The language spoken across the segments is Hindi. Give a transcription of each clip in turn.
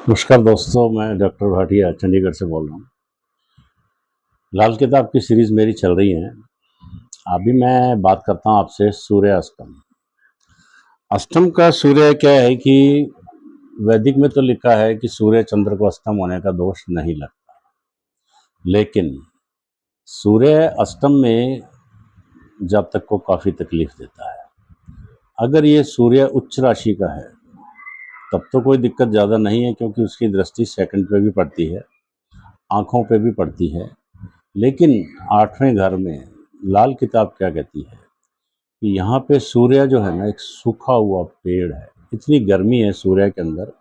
नमस्कार दोस्तों, मैं डॉक्टर भाटिया चंडीगढ़ से बोल रहा हूँ। लाल किताब की सीरीज़ मेरी चल रही है। अभी मैं बात करता हूँ आपसे सूर्य अष्टम। अष्टम का सूर्य क्या है कि वैदिक में तो लिखा है कि सूर्य चंद्र को अष्टम होने का दोष नहीं लगता, लेकिन सूर्य अष्टम में जातक को काफ़ी तकलीफ देता है। अगर ये सूर्य उच्च राशि का है तब तो कोई दिक्कत ज़्यादा नहीं है, क्योंकि उसकी दृष्टि सेकंड पे भी पड़ती है, आँखों पे भी पड़ती है। लेकिन 8वें घर में लाल किताब क्या कहती है कि यहाँ पे सूर्य जो है ना, एक सूखा हुआ पेड़ है। इतनी गर्मी है सूर्य के अंदर,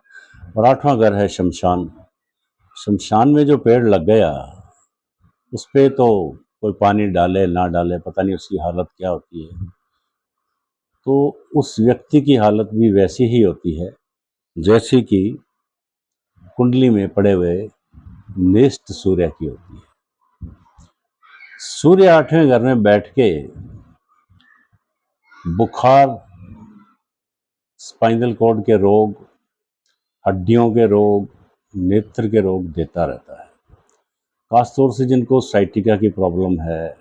और 8वां घर है शमशान। शमशान में जो पेड़ लग गया, उस पे तो कोई पानी डाले ना डाले पता नहीं उसकी हालत क्या होती है। तो उस व्यक्ति की हालत भी वैसी ही होती है जैसे कि कुंडली में पड़े हुए नेस्ट सूर्य की होती है। सूर्य 8वें घर में बैठ के बुखार, स्पाइनल कॉर्ड के रोग, हड्डियों के रोग, नेत्र के रोग देता रहता है। खासतौर से जिनको साइटिका की प्रॉब्लम है,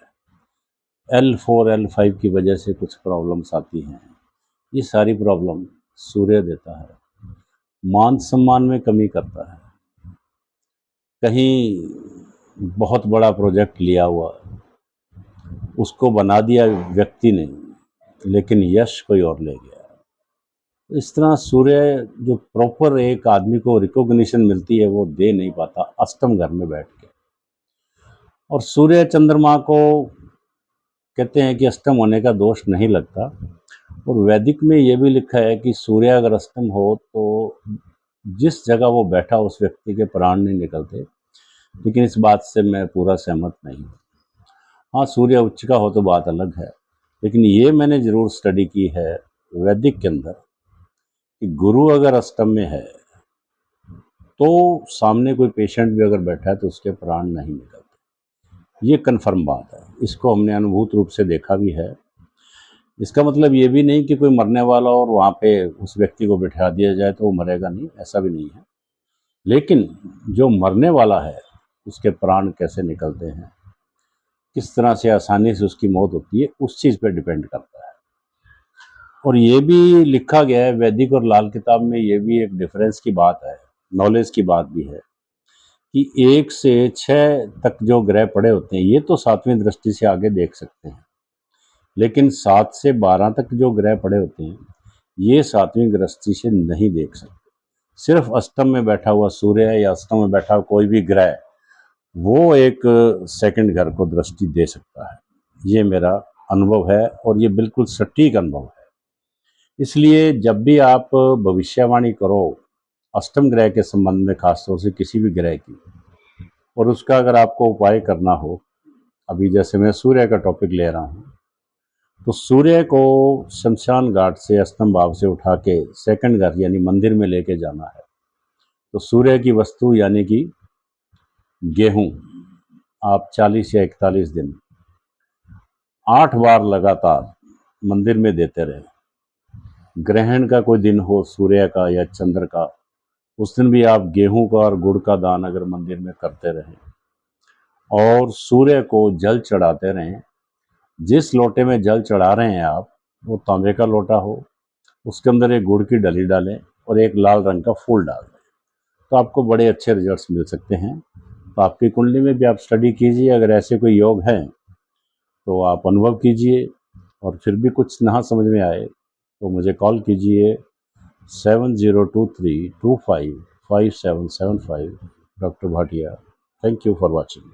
L4 L5 की वजह से कुछ प्रॉब्लम्स आती हैं, ये सारी प्रॉब्लम सूर्य देता है। मान सम्मान में कमी करता है। कहीं बहुत बड़ा प्रोजेक्ट लिया हुआ, उसको बना दिया व्यक्ति ने, लेकिन यश कोई और ले गया। इस तरह सूर्य जो प्रॉपर एक आदमी को रिकॉग्निशन मिलती है वो दे नहीं पाता अष्टम घर में बैठ के। और सूर्य चंद्रमा को कहते हैं कि अष्टम होने का दोष नहीं लगता। और वैदिक में ये भी लिखा है कि सूर्य अगर अष्टम हो तो जिस जगह वो बैठा उस व्यक्ति के प्राण नहीं निकलते। लेकिन इस बात से मैं पूरा सहमत नहीं हूँ। हाँ, सूर्य उच्च का हो तो बात अलग है, लेकिन ये मैंने ज़रूर स्टडी की है वैदिक के अंदर कि गुरु अगर अष्टम में है तो सामने कोई पेशेंट भी अगर बैठा है तो उसके प्राण नहीं निकलते। ये कन्फर्म बात है, इसको हमने अनुभूत रूप से देखा भी है। इसका मतलब ये भी नहीं कि कोई मरने वाला और वहाँ पे उस व्यक्ति को बिठा दिया जाए तो वो मरेगा नहीं, ऐसा भी नहीं है। लेकिन जो मरने वाला है उसके प्राण कैसे निकलते हैं, किस तरह से आसानी से उसकी मौत होती है, उस चीज़ पे डिपेंड करता है। और ये भी लिखा गया है वैदिक और लाल किताब में, ये भी एक डिफरेंस की बात है, नॉलेज की बात भी है कि 1 से 6 तक जो ग्रह पड़े होते हैं ये तो 7वीं दृष्टि से आगे देख सकते हैं, लेकिन 7 से 12 तक जो ग्रह पड़े होते हैं ये 7वीं दृष्टि से नहीं देख सकते। सिर्फ अष्टम में बैठा हुआ सूर्य या अष्टम में बैठा हुआ कोई भी ग्रह वो एक सेकंड घर को दृष्टि दे सकता है। ये मेरा अनुभव है और ये बिल्कुल सटीक अनुभव है। इसलिए जब भी आप भविष्यवाणी करो अष्टम ग्रह के संबंध में, खासतौर से किसी भी ग्रह की, और उसका अगर आपको उपाय करना हो, अभी जैसे मैं सूर्य का टॉपिक ले रहा हूँ, तो सूर्य को शमशान घाट से अष्टम भाव से उठा के सेकंड घर यानी मंदिर में लेके जाना है। तो सूर्य की वस्तु यानी कि गेहूं आप 40 या 41 दिन 8 बार लगातार मंदिर में देते रहे। ग्रहण का कोई दिन हो सूर्य का या चंद्र का, उस दिन भी आप गेहूं का और गुड़ का दान अगर मंदिर में करते रहें और सूर्य को जल चढ़ाते रहें। जिस लोटे में जल चढ़ा रहे हैं आप, वो तांबे का लोटा हो, उसके अंदर एक गुड़ की डली डालें और एक लाल रंग का फूल डाल दें, तो आपको बड़े अच्छे रिजल्ट्स मिल सकते हैं। तो आपकी कुंडली में भी आप स्टडी कीजिए, अगर ऐसे कोई योग हैं तो आप अनुभव कीजिए, और फिर भी कुछ ना समझ में आए तो मुझे कॉल कीजिए 7023255775। Doctor Bhatia. Thank you for watching.